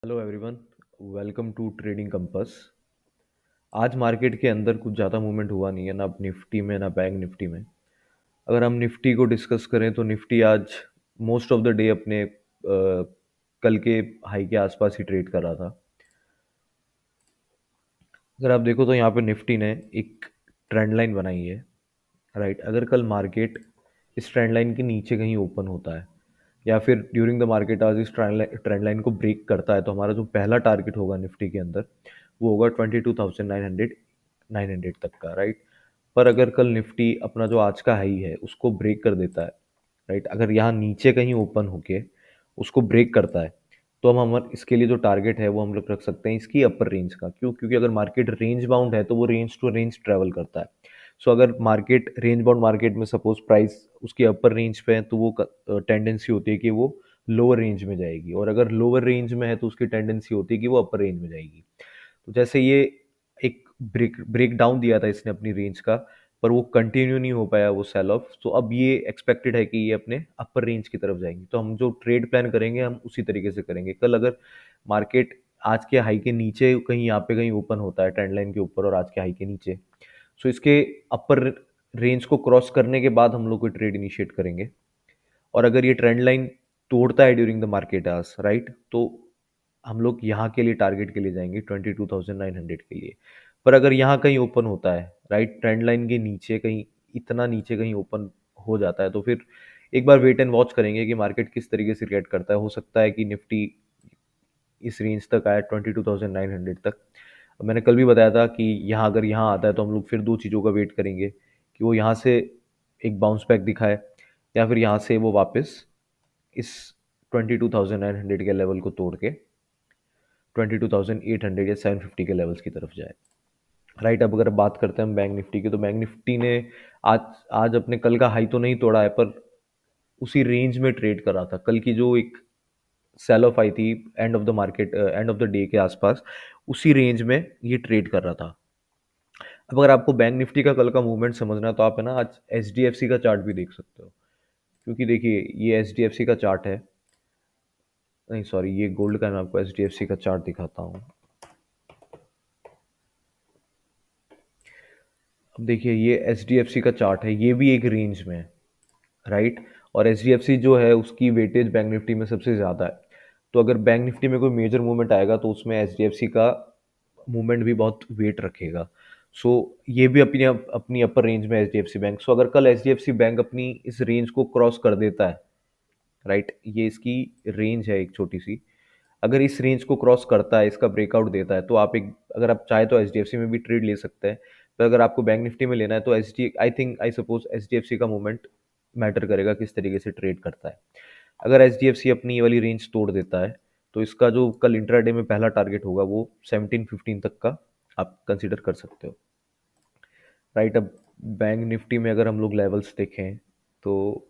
Hello everyone, welcome to trading compass. आज market के अंदर कुछ ज़्यादा मूवमेंट हुआ नहीं है, ना निफ्टी में ना बैंक निफ्टी में। अगर हम निफ्टी को डिस्कस करें तो निफ्टी आज मोस्ट ऑफ द डे अपने कल के हाई के आसपास ही ट्रेड कर रहा था। अगर आप देखो तो यहाँ पे निफ्टी ने एक ट्रेंड लाइन बनाई है, राइट। अगर कल मार्केट इस ट्रेंड लाइन के नीचे कहीं ओपन होता है या फिर ड्यूरिंग द मार्केट आज इस ट्रेंड लाइन को ब्रेक करता है, तो हमारा जो पहला टारगेट होगा निफ्टी के अंदर वो होगा 22,900 तक का, राइट। पर अगर कल निफ्टी अपना जो आज का हाई है उसको ब्रेक कर देता है, राइट, अगर यहाँ नीचे कहीं ओपन होके उसको ब्रेक करता है, तो हम हमारे इसके लिए जो टारगेट है वो हम लोग रख सकते हैं इसकी अपर रेंज का। क्यों? क्योंकि अगर मार्केट रेंज बाउंड है तो वो रेंज टू रेंज ट्रेवल करता है। सो अगर मार्केट रेंज बाउंड मार्केट में सपोज प्राइस उसकी अपर रेंज पे है तो वो टेंडेंसी होती है कि वो लोअर रेंज में जाएगी, और अगर लोअर रेंज में है तो उसकी टेंडेंसी होती है कि वो अपर रेंज में जाएगी। तो जैसे ये एक ब्रेक डाउन दिया था इसने अपनी रेंज का, पर वो कंटिन्यू नहीं हो पाया वो सेल ऑफ। तो अब ये एक्सपेक्टेड है कि ये अपने अपर रेंज की तरफ जाएंगे, तो हम जो ट्रेड प्लान करेंगे हम उसी तरीके से करेंगे। कल अगर मार्केट आज के हाई के नीचे कहीं यहाँ पे कहीं ओपन होता है ट्रेंड लाइन के ऊपर और आज के हाई के नीचे, सो इसके अपर रेंज को क्रॉस करने के बाद हम लोग कोई ट्रेड इनिशिएट करेंगे। और अगर ये ट्रेंड लाइन तोड़ता है during the market hours, right, तो हम लोग यहाँ के लिए टारगेट के लिए जाएंगे 22,900 के लिए। पर अगर यहाँ कहीं ओपन होता है, राइट, ट्रेंड लाइन के नीचे कहीं, इतना नीचे कहीं ओपन हो जाता है, तो फिर एक बार वेट एंड वॉच करेंगे कि मार्केट किस तरीके से रिएक्ट करता है। हो सकता है कि निफ्टी इस रेंज तक आया 22,900 तक। मैंने कल भी बताया था कि यहाँ अगर यहाँ आता है तो हम लोग फिर दो चीज़ों का वेट करेंगे कि वो यहाँ से एक बाउंस बैक दिखाए या फिर यहाँ से वो वापस इस 22,900 के लेवल को तोड़ के 22,800 या 750 के लेवल्स की तरफ जाए, राइट। अब अगर बात करते हैं हम बैंक निफ्टी की, तो बैंक निफ्टी ने आज आज अपने कल का हाई तो नहीं तोड़ा है, पर उसी रेंज में ट्रेड कर रहा था। कल की जो एक सेल ऑफ आई थी end of the market, end of the day के आसपास, उसी रेंज में ये ट्रेड कर रहा था। अब अगर आपको बैंक निफ्टी का कल का मूवमेंट समझना है तो आप है ना आज एच डी एफ सी का चार्ट भी देख सकते हो। क्योंकि देखिए ये एच डी एफ सी का चार्ट है, नहीं सॉरी, ये गोल्ड का मैं आपको एच डी एफ सी का चार्ट दिखाता हूँ। अब देखिए ये एच डी एफ सी का चार्ट है, ये भी एक रेंज में है, राइट। और एच डी एफ सी जो है उसकी वेटेज बैंक निफ्टी में सबसे ज़्यादा है। तो अगर बैंक निफ्टी में कोई मेजर मूवमेंट आएगा तो उसमें एच डी एफ सी का मूवमेंट भी बहुत वेट रखेगा। सो ये भी अपनी अपनी अपर रेंज में H D F C bank. So अगर कल H D F C bank अपनी इस रेंज को क्रॉस कर देता है, राइट, ये इसकी रेंज है एक छोटी सी, अगर इस रेंज को क्रॉस करता है, इसका ब्रेकआउट देता है, तो आप एक, अगर आप चाहे तो एच डी एफ सी में भी ट्रेड ले सकते हैं। पर अगर आपको बैंक निफ्टी में लेना है तो H D I think I suppose H D F C का मूवमेंट मैटर करेगा किस तरीके से ट्रेड करता है। अगर एच डी एफ सी अपनी ये वाली रेंज तोड़ देता है तो इसका जो कल इंट्राडे में पहला टारगेट होगा वो 1715 तक का आप कंसिडर कर सकते हो, राइट। अब बैंक निफ्टी में अगर हम लोग लेवल्स देखें तो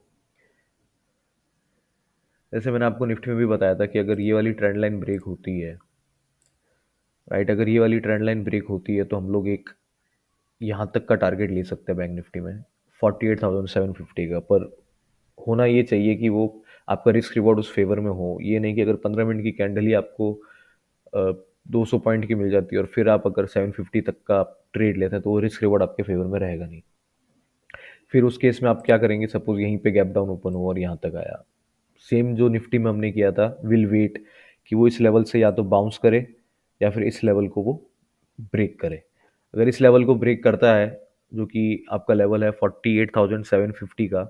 जैसे मैंने आपको निफ्टी में भी बताया था कि अगर ये वाली ट्रेंड लाइन ब्रेक होती है, राइट, अगर ये वाली ट्रेंड लाइन ब्रेक होती है तो हम लोग एक यहाँ तक का टारगेट ले सकते हैं बैंक निफ्टी में 48,750 का। पर होना ये चाहिए कि वो आपका रिस्क रिवॉर्ड उस फेवर में हो। ये नहीं कि अगर 15 मिनट की कैंडल ही आपको 200 पॉइंट की मिल जाती है और फिर आप अगर 750 तक का ट्रेड लेते हैं तो वो रिस्क रिवॉर्ड आपके फेवर में रहेगा नहीं। फिर उस केस में आप क्या करेंगे, सपोज यहीं पे गैप डाउन ओपन हुआ और यहाँ तक आया, सेम जो निफ्टी में हमने किया था, विल वेट कि वो इस लेवल से या तो बाउंस करे या फिर इस लेवल को वो ब्रेक करे। अगर इस लेवल को ब्रेक करता है जो कि आपका लेवल है 48,750 का,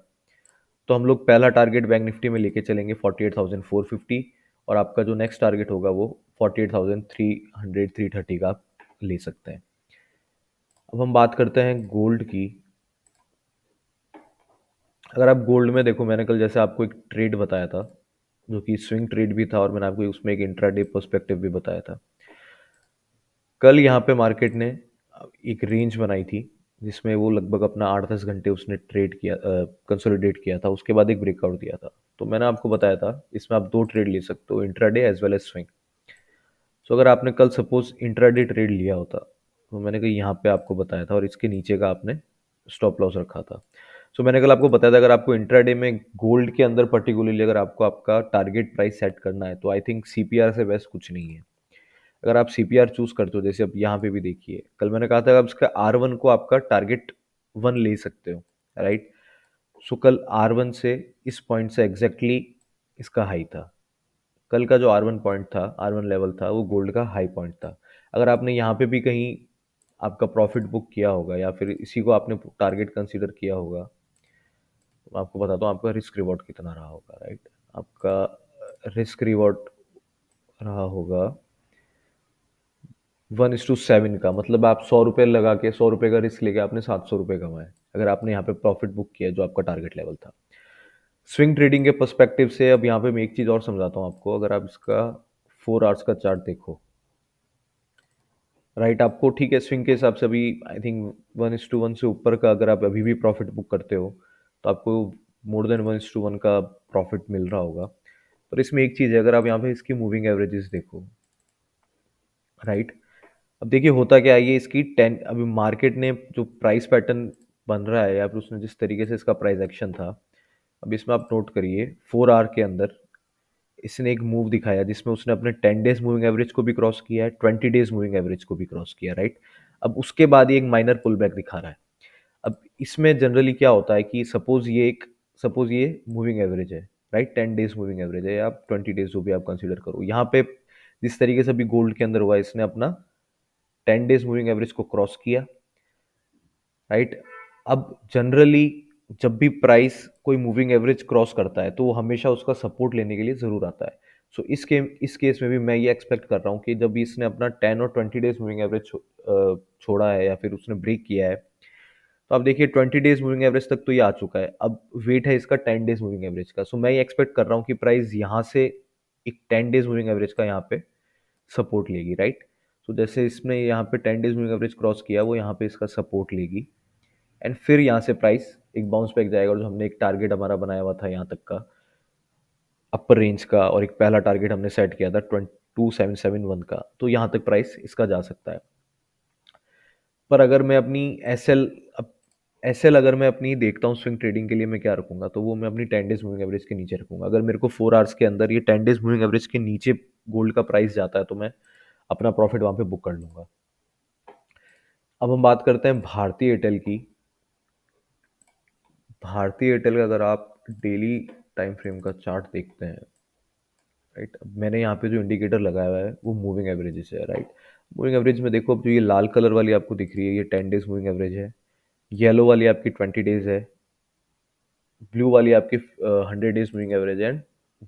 तो हम लोग पहला टारगेट बैंक निफ्टी में लेके चलेंगे 48,450, और आपका जो नेक्स्ट टारगेट होगा वो 48,300 330 का आप ले सकते हैं। अब हम बात करते हैं गोल्ड की। अगर आप गोल्ड में देखो, मैंने कल जैसे आपको एक ट्रेड बताया था जो कि स्विंग ट्रेड भी था, और मैंने आपको उसमें एक इंट्राडे पर्सपेक्टिव भी बताया था। कल यहाँ पे मार्केट ने एक रेंज बनाई थी जिसमें वो लगभग अपना 8-10 घंटे उसने ट्रेड किया, कंसोलिडेट किया था, उसके बाद एक ब्रेकआउट दिया था। तो मैंने आपको बताया था इसमें आप दो ट्रेड ले सकते हो, intraday as well as swing. So अगर आपने कल सपोज इंट्राडे ट्रेड लिया होता तो मैंने कहा यहाँ पे आपको बताया था और इसके नीचे का आपने स्टॉप लॉस रखा था। सो मैंने कल आपको बताया था अगर आपको इंट्राडे में गोल्ड के अंदर पर्टिकुलरली अगर आपको आपका टारगेट प्राइस सेट करना है तो आई थिंक सीपीआर से बेस्ट कुछ नहीं है। अगर आप सीपीआर चूज करते हो जैसे अब यहाँ पे भी देखिए कल मैंने कहा था आप इसका R1 को आपका टारगेट 1 ले सकते हो, राइट। सो कल R1 से इस पॉइंट से एग्जैक्टली इसका हाई था। कल का जो R1 पॉइंट था, R1 लेवल था, वो गोल्ड का हाई पॉइंट था। अगर आपने यहाँ पे भी कहीं आपका प्रॉफिट बुक किया होगा या फिर इसी को आपने टारगेट कंसीडर किया होगा, तो मैं आपको बताता हूँ आपका रिस्क रिवॉर्ड कितना रहा होगा, राइट। आपका रिस्क रिवॉर्ड रहा होगा 1:7 का, मतलब आप 100 रुपये लगा के 100 रुपये का रिस्क लेके आपने 700 रुपये कमाए अगर आपने यहाँ पे प्रॉफिट बुक किया जो आपका टारगेट लेवल था। स्विंग ट्रेडिंग के पर्सपेक्टिव से अब यहाँ पे मैं एक चीज़ और समझाता हूँ आपको। अगर आप इसका 4 आवर्स का चार्ट देखो, राइट, आपको ठीक है स्विंग के हिसाब से अभी आई थिंक 1:1 से ऊपर का अगर आप अभी भी प्रॉफिट बुक करते हो तो आपको मोर देन 1:1 का प्रॉफिट मिल रहा होगा। पर इसमें एक चीज़ है, अगर आप यहाँ पे इसकी मूविंग एवरेजेस देखो, राइट, अब देखिए होता क्या है, ये इसकी 10 अभी मार्केट ने जो प्राइस पैटर्न बन रहा है या फिर उसने जिस तरीके से इसका प्राइस एक्शन था, अब इसमें आप नोट करिए 4 आवर के अंदर इसने एक मूव दिखाया जिसमें उसने अपने 10 डेज मूविंग एवरेज को भी क्रॉस किया है, 20 डेज मूविंग एवरेज को भी क्रॉस किया, राइट। अब उसके बाद ये एक माइनर पुल बैक दिखा रहा है। अब इसमें जनरली क्या होता है कि सपोज ये मूविंग एवरेज है, राइट, 10 डेज मूविंग एवरेज है या आप 20 डेज जो भी आप कंसीडर करो, यहाँ पे जिस तरीके से अभी गोल्ड के अंदर हुआ इसने अपना 10 डेज मूविंग एवरेज को क्रॉस किया, राइट। अब जनरली जब भी प्राइस कोई मूविंग एवरेज क्रॉस करता है तो वो हमेशा उसका सपोर्ट लेने के लिए ज़रूर आता है। सो इस केस में भी मैं ये एक्सपेक्ट कर रहा हूँ कि जब इसने अपना 10 और 20 डेज मूविंग एवरेज छोड़ा है या फिर उसने ब्रेक किया है, तो आप देखिए 20 डेज मूविंग एवरेज तक तो ये आ चुका है। अब वेट है इसका 10 डेज मूविंग एवरेज का। सो मैं ये एक्सपेक्ट कर रहा हूँ कि प्राइस यहाँ से एक 10 डेज मूविंग एवरेज का यहाँ पे सपोर्ट लेगी, राइट। तो जैसे इसने यहाँ पे 10 डेज मूविंग एवरेज क्रॉस किया, वो यहाँ पे इसका सपोर्ट लेगी एंड फिर यहाँ से प्राइस एक बाउंस बैक जाएगा और जो हमने एक टारगेट हमारा बनाया हुआ था यहाँ तक का अपर रेंज का, और एक पहला टारगेट हमने सेट किया था 2771 का, तो यहाँ तक प्राइस इसका जा सकता है। पर अगर मैं अपनी एस एल अगर मैं अपनी देखता हूँ स्विंग ट्रेडिंग के लिए मैं क्या रखूंगा, तो वो मैं अपनी 10 डेज मूविंग एवरेज के नीचे रखूंगा। अगर मेरे को 4 आवर्स के अंदर ये 10 डेज मूविंग एवरेज के नीचे गोल्ड का प्राइस जाता है तो मैं अपना प्रॉफिट वहां पे बुक कर लूंगा। अब हम बात करते हैं भारतीय एयरटेल की। भारतीय एयरटेल का अगर आप डेली टाइम फ्रेम का चार्ट देखते हैं, राइट, अब मैंने यहाँ पे जो इंडिकेटर लगाया हुआ है वो मूविंग एवरेजेस है, राइट। मूविंग एवरेज में देखो, अब जो ये लाल कलर वाली आपको दिख रही है ये 10 डेज मूविंग एवरेज है, येलो वाली आपकी 20 डेज है, ब्लू वाली आपकी 100 डेज मूविंग एवरेज है, एंड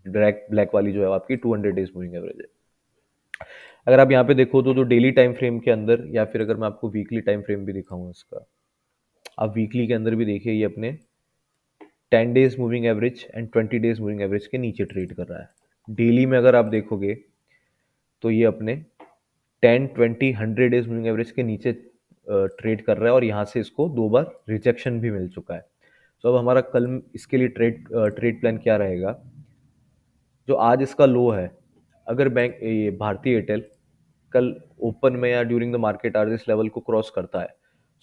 ब्लैक ब्लैक वाली जो है आपकी 200 डेज मूविंग एवरेज है। अगर आप यहाँ पे देखो तो जो डेली टाइम फ्रेम के अंदर या फिर अगर मैं आपको वीकली टाइम फ्रेम भी दिखाऊँ इसका, आप वीकली के अंदर भी देखिए ये अपने 10 days moving average and 20 days moving average के नीचे ट्रेड कर रहा है। डेली में अगर आप देखोगे तो ये अपने 10 20 100 डेज मूविंग एवरेज के नीचे ट्रेड कर रहा है और यहाँ से इसको 2 बार रिजेक्शन भी मिल चुका है। तो अब हमारा कल इसके लिए ट्रेड प्लान क्या रहेगा, जो आज इसका लो है, अगर बैंक ये भारतीय एयरटेल कल ओपन में या ड्यूरिंग द मार्केट आवर इस लेवल को क्रॉस करता है,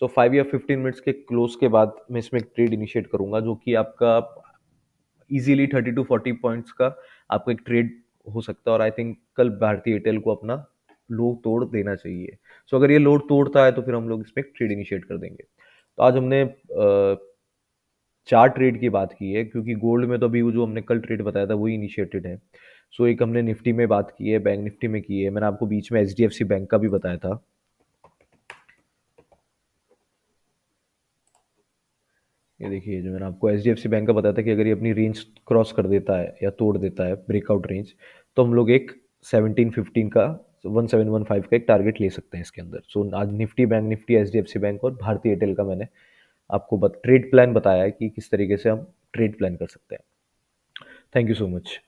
सो 5 या 15 मिनट्स के क्लोज के बाद मैं इसमें एक ट्रेड इनिशिएट करूंगा जो कि आपका इजीली 30 to 40 पॉइंट्स का आपको एक ट्रेड हो सकता है। और आई थिंक कल भारतीय एयरटेल को अपना लो तोड़ देना चाहिए। सो अगर ये लो तोड़ता है तो फिर हम लोग इसमें एक ट्रेड इनिशिएट कर देंगे। तो आज हमने 4 ट्रेड की बात की है क्योंकि गोल्ड में तो अभी वो जो हमने कल ट्रेड बताया था वही इनिशिएटेड है। सो एक हमने निफ्टी में बात की है, बैंक निफ्टी में की है, मैंने आपको बीच में एच बैंक का भी बताया था। ये देखिए जो मैंने आपको एच बैंक का बताया था कि अगर ये अपनी रेंज क्रॉस कर देता है या तोड़ देता है ब्रेकआउट रेंज, तो हम लोग एक 1715 का 1715 का एक टारगेट ले सकते हैं इसके अंदर। सो आज Nifty, bank Nifty, H bank और भारतीय एयरटेल का मैंने आपको ट्रेड प्लान बताया है कि किस तरीके से हम ट्रेड प्लान कर सकते हैं। Thank you so much.